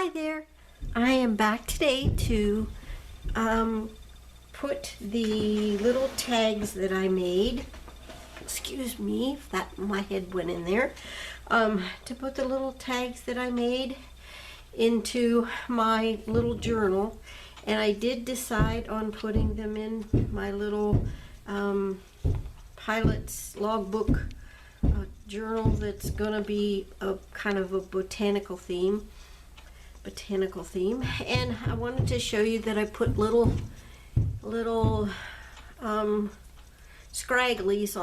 Hi there. I am back today to put the little tags that I made. Excuse me if that my head went in there. To put the little tags that I made into my little journal, and I did decide on putting them in my little pilot's logbook journal that's gonna be a kind of a botanical theme, and I wanted to show you that I put little scragglies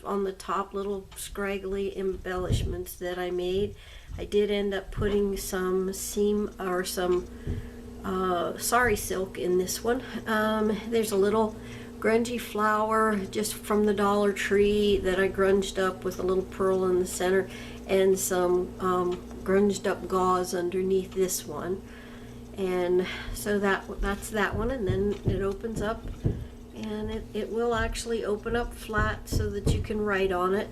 on the top, little scraggly embellishments that I made. I did end up putting some sari silk in this one. There's a little grungy flower just from the Dollar Tree that I grunged up with a little pearl in the center, and some grunged up gauze underneath this one. And so that's that one, and then it opens up, and it will actually open up flat so that you can write on it,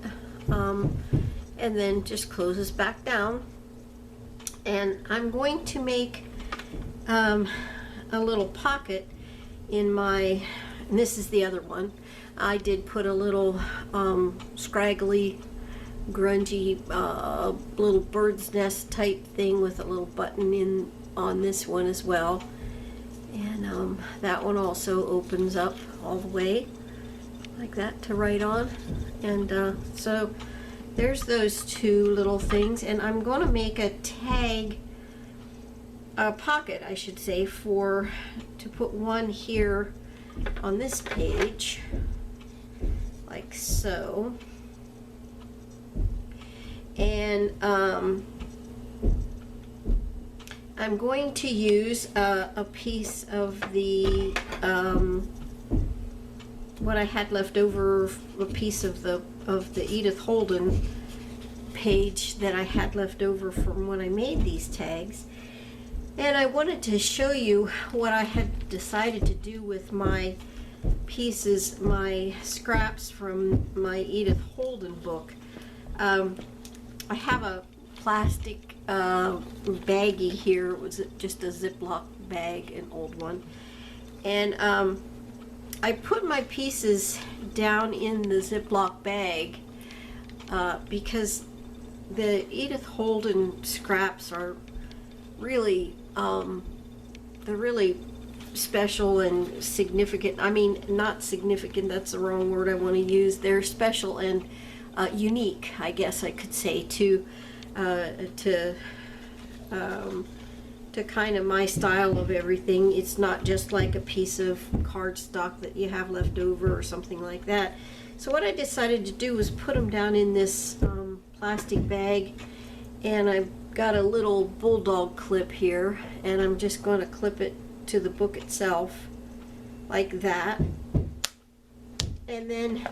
and then just closes back down. And I'm going to make a little pocket in my, and this is the other one. I did put a little scraggly, grungy little bird's nest type thing with a little button in on this one as well. And that one also opens up all the way like that to write on. And so there's those two little things, and I'm going to make a tag, a pocket I should say, to put one here on this page like so. And I'm going to use a piece of the what I had left over, a piece of the Edith Holden page that I had left over from when I made these tags. And I wanted to show you what I had decided to do with my pieces, my scraps from my Edith Holden book. I have a plastic baggie here. It was just a Ziploc bag, an old one. And I put my pieces down in the Ziploc bag because the Edith Holden scraps are really, they're really special and significant. I mean, not significant, that's the wrong word I want to use. They're special and unique, I guess I could say, to kind of my style of everything. It's not just like a piece of cardstock that you have left over or something like that. So what I decided to do was put them down in this plastic bag, and I've got a little bulldog clip here, and I'm just going to clip it to the book itself like that, and then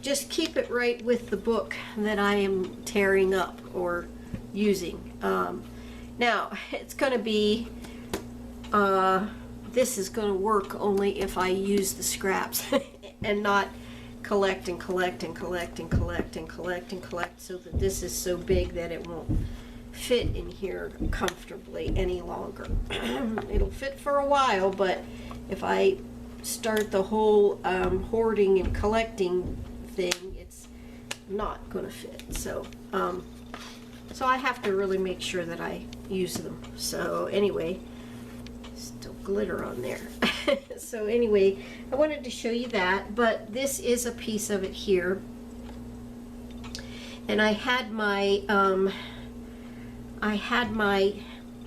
just keep it right with the book that I am tearing up or using. Now it's going to be this is going to work only if I use the scraps and not collect and collect and collect and collect and collect and collect, so that this is so big that it won't fit in here comfortably any longer. It'll fit for a while, but if I start the whole hoarding and collecting thing, it's not going to fit. So so I have to really make sure that I use them. So anyway, still glitter on there. So anyway, I wanted to show you that, but this is a piece of it here. And I had my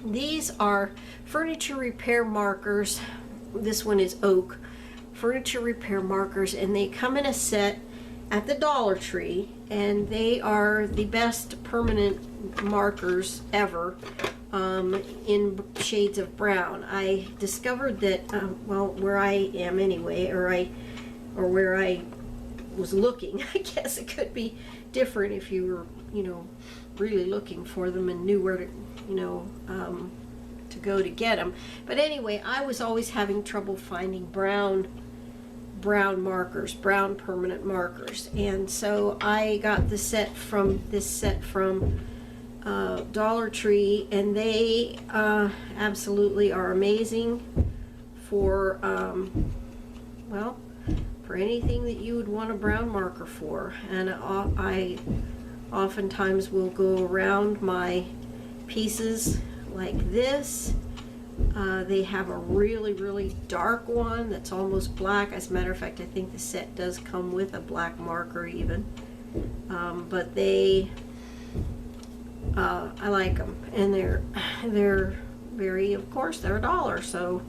these are furniture repair markers. This one is oak furniture repair markers, and they come in a set at the Dollar Tree, and they are the best permanent markers ever, in shades of brown. I discovered that well, where I am anyway, or where I was looking, I guess it could be different if you were, you know, really looking for them and knew where to, you know, to go to get them. But anyway, I was always having trouble finding brown markers, brown permanent markers, and so I got this set from Dollar Tree, and they absolutely are amazing for well, for anything that you would want a brown marker for. And I oftentimes will go around my pieces like this. They have a really dark one that's almost black. As a matter of fact, I think the set does come with a black marker even. But they, I like them, and they're very, of course, they're $1, so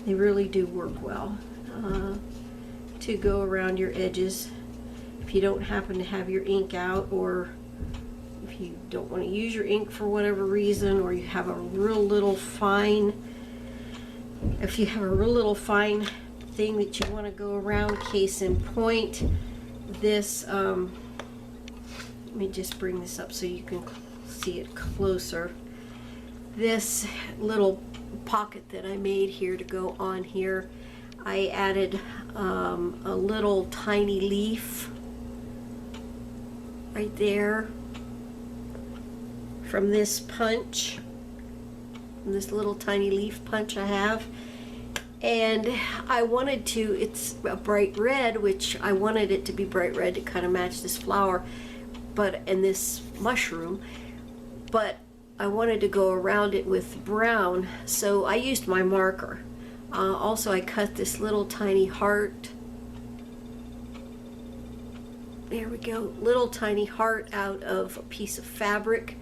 they really do work well to go around your edges. If you don't happen to have your ink out, or if you don't want to use your ink for whatever reason, or you have a real little fine, if you have a real little fine thing that you want to go around, case in point, this, let me just bring this up so you can see it closer. This little pocket that I made here to go on here, I added a little tiny leaf right there from this punch, from this little tiny leaf punch I have. And I wanted to, it's a bright red, which I wanted it to be bright red to kind of match this flower, but, and this mushroom, but I wanted to go around it with brown, so I used my marker. Also, I cut this little tiny heart. There we go, little tiny heart out of a piece of fabric,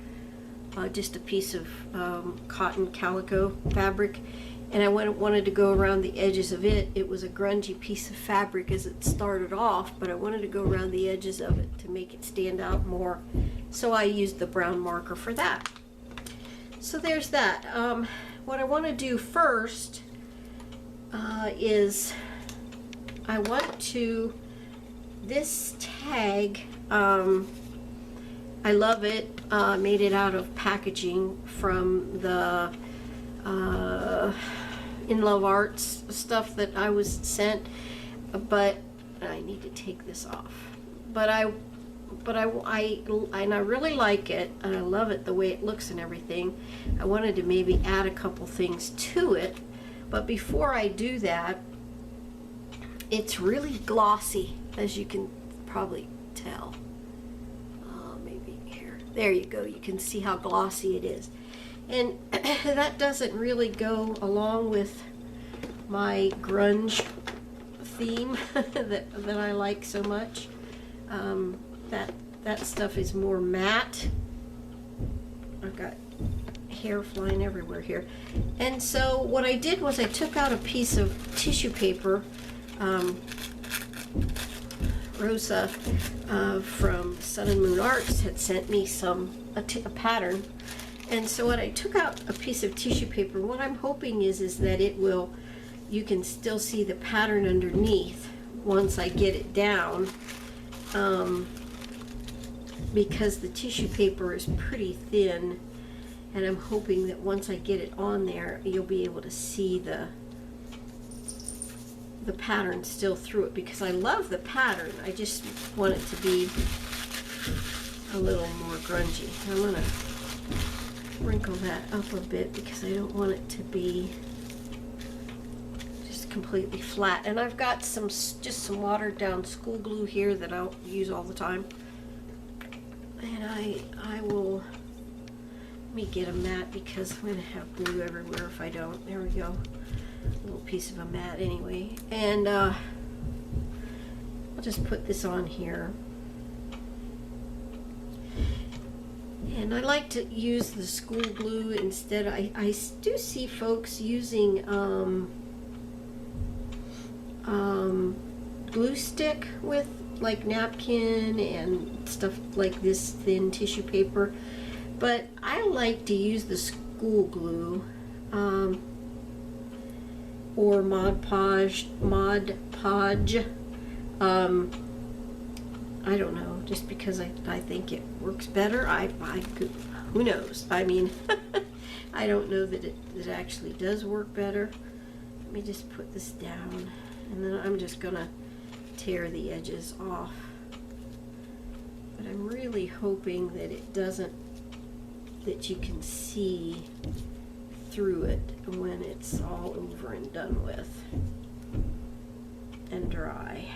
just a piece of cotton calico fabric. And I wanted to go around the edges of it. It was a grungy piece of fabric as it started off, but I wanted to go around the edges of it to make it stand out more. So I used the brown marker for that. So there's that. What I want to do first is I want to, this tag, I love it. Made it out of packaging from the In Love Arts stuff that I was sent, but I need to take this off. But I really like it, and I love it the way it looks and everything. I wanted to maybe add a couple things to it, but before I do that, it's really glossy, as you can probably tell. Maybe here. There you go. You can see how glossy it is. And that doesn't really go along with my grunge theme that I like so much. That stuff is more matte. I've got hair flying everywhere here. And so what I did was I took out a piece of tissue paper. Rosa from Sun and Moon Arts had sent me a pattern. And so when I took out a piece of tissue paper, what I'm hoping is that it will, you can still see the pattern underneath once I get it down, because the tissue paper is pretty thin, and I'm hoping that once I get it on there, you'll be able to see the pattern still through it, because I love the pattern. I just want it to be a little more grungy. I'm going to wrinkle that up a bit because I don't want it to be just completely flat. And I've got just some watered down school glue here that I'll use all the time. And I will, let me get a mat because I'm going to have glue everywhere if I don't. There we go. A little piece of a mat anyway. And I'll just put this on here. And I like to use the school glue instead. I do see folks using glue stick with like napkin and stuff like this thin tissue paper, but I like to use the school glue or Mod Podge. I don't know, just because I think it works better. I could, who knows? I mean, I don't know that it actually does work better. Let me just put this down, and then I'm just gonna tear the edges off. But I'm really hoping that it doesn't, that you can see through it when it's all over and done with and dry.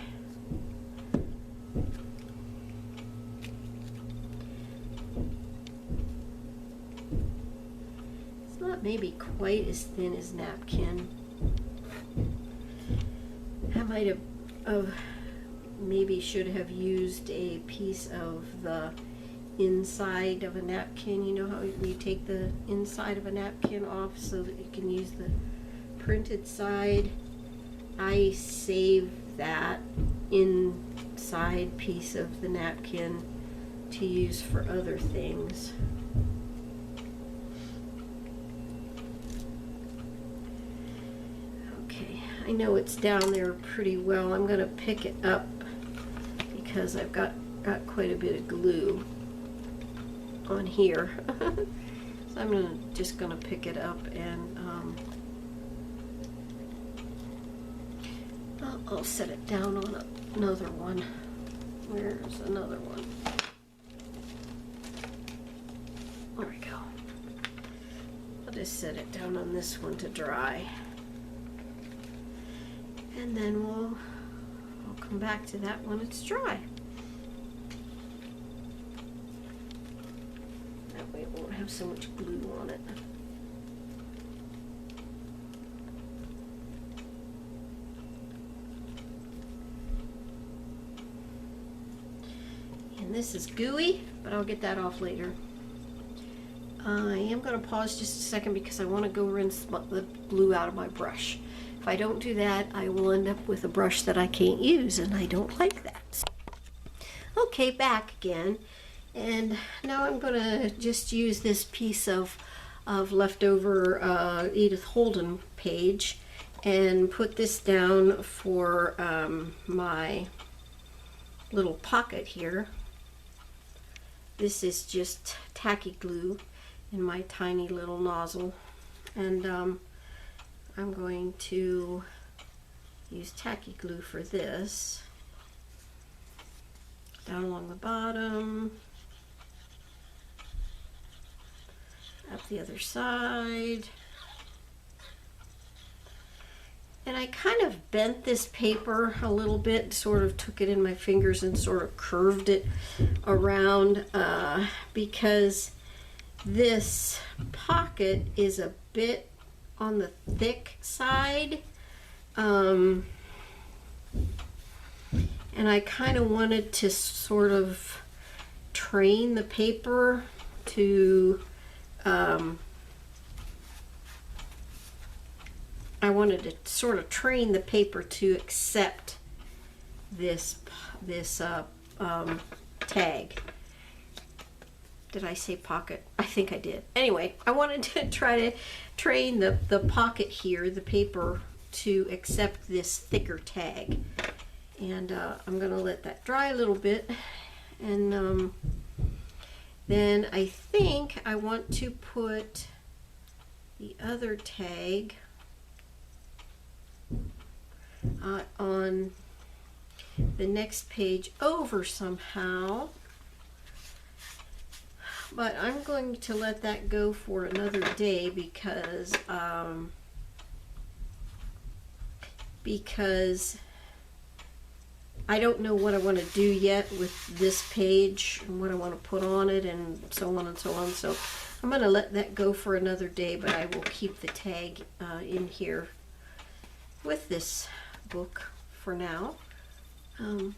It's not maybe quite as thin as napkin. I might have maybe should have used a piece of the inside of a napkin. You know how you take the inside of a napkin off so that you can use the printed side? I save that inside piece of the napkin to use for other things. Okay, I know it's down there pretty well. I'm going to pick it up because I've got quite a bit of glue on here. So I'm just going to pick it up and I'll set it down on another one. Where's another one? There we go. I'll just set it down on this one to dry. And then I'll come back to that when it's dry. That way it won't have so much glue on it. And this is gooey, but I'll get that off later. I am going to pause just a second because I want to go rinse the glue out of my brush. If I don't do that, I will end up with a brush that I can't use, and I don't like that. Okay, back again. And now I'm going to just use this piece of leftover Edith Holden page and put this down for my little pocket here. This is just tacky glue in my tiny little nozzle, and I'm going to use tacky glue for this. Down along the bottom, up the other side. And I kind of bent this paper a little bit, sort of took it in my fingers and sort of curved it around because this pocket is a bit on the thick side. And I kind of wanted to sort of train the paper to I wanted to sort of train the paper to accept this tag. Did I say pocket? I think I did. Anyway, I wanted to try to train the pocket here, the paper, to accept this thicker tag. And I'm going to let that dry a little bit. And then I think I want to put the other tag on the next page over somehow, but I'm going to let that go for another day because I don't know what I want to do yet with this page and what I want to put on it and so on and so on. So I'm going to let that go for another day, but I will keep the tag in here with this book for now. And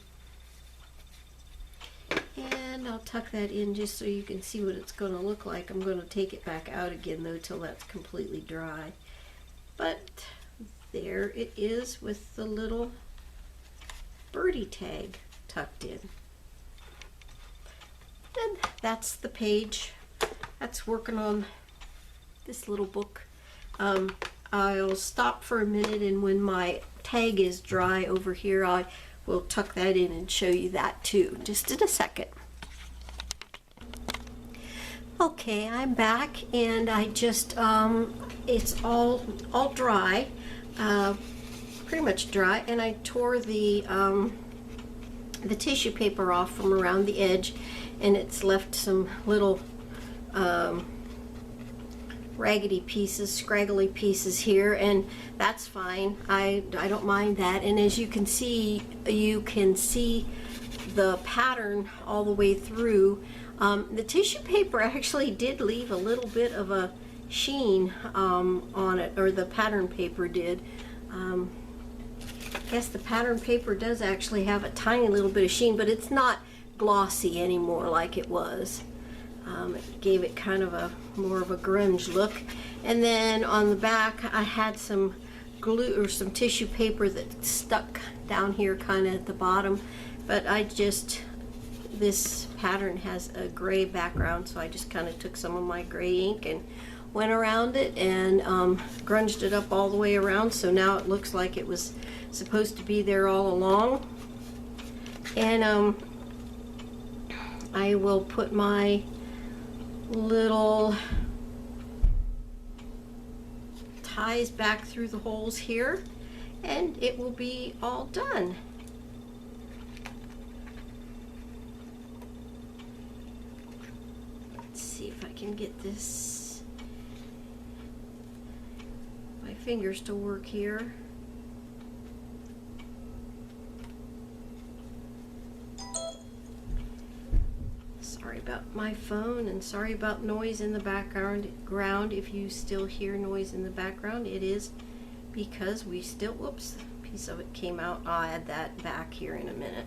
I'll tuck that in just so you can see what it's going to look like. I'm going to take it back out again though till that's completely dry. But there it is with the little birdie tag tucked in. And that's the page. That's working on this little book. I'll stop for a minute, and when my tag is dry over here, I will tuck that in and show you that too, just in a second. Okay, I'm back, and I just, it's all dry, pretty much dry, and I tore the tissue paper off from around the edge, and it's left some little raggedy pieces, scraggly pieces here, and that's fine. I don't mind that. And as you can see the pattern all the way through. The tissue paper actually did leave a little bit of a sheen on it, or the pattern paper did. I guess the pattern paper does actually have a tiny little bit of sheen, but it's not glossy anymore like it was. It gave it kind of a more of a grunge look. And then on the back I had some glue or some tissue paper that stuck down here kind of at the bottom, but this pattern has a gray background, so I just kind of took some of my gray ink and went around it and grunged it up all the way around, so now it looks like it was supposed to be there all along. And I will put my little ties back through the holes here, and it will be all done. Let's see if I can get my fingers to work here. Sorry about my phone, and sorry about noise in the background. If you still hear noise in the background, it is because we still, whoops, a piece of it came out. I'll add that back here in a minute.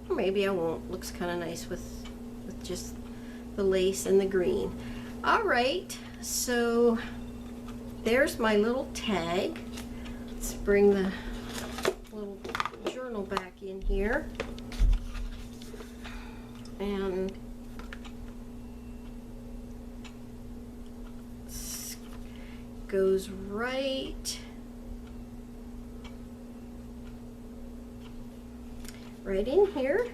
Or maybe I won't. Looks kind of nice with just the lace and the green. All right, so there's my little tag. Let's bring the little journal back in here. And goes right in here,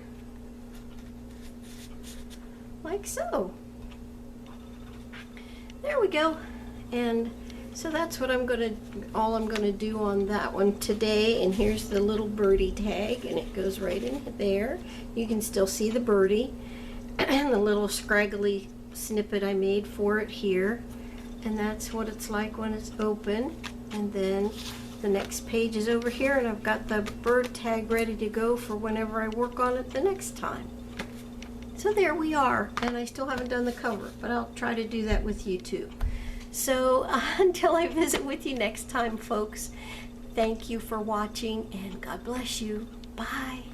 like so. There we go. And so that's what all I'm gonna do on that one today. And here's the little birdie tag, and it goes right in there. You can still see the birdie and the little scraggly snippet I made for it here. And that's what it's like when it's open. And then the next page is over here, and I've got the bird tag ready to go for whenever I work on it the next time. So there we are, and I still haven't done the cover, but I'll try to do that with you too. So until I visit with you next time, folks, thank you for watching, and God bless you. Bye.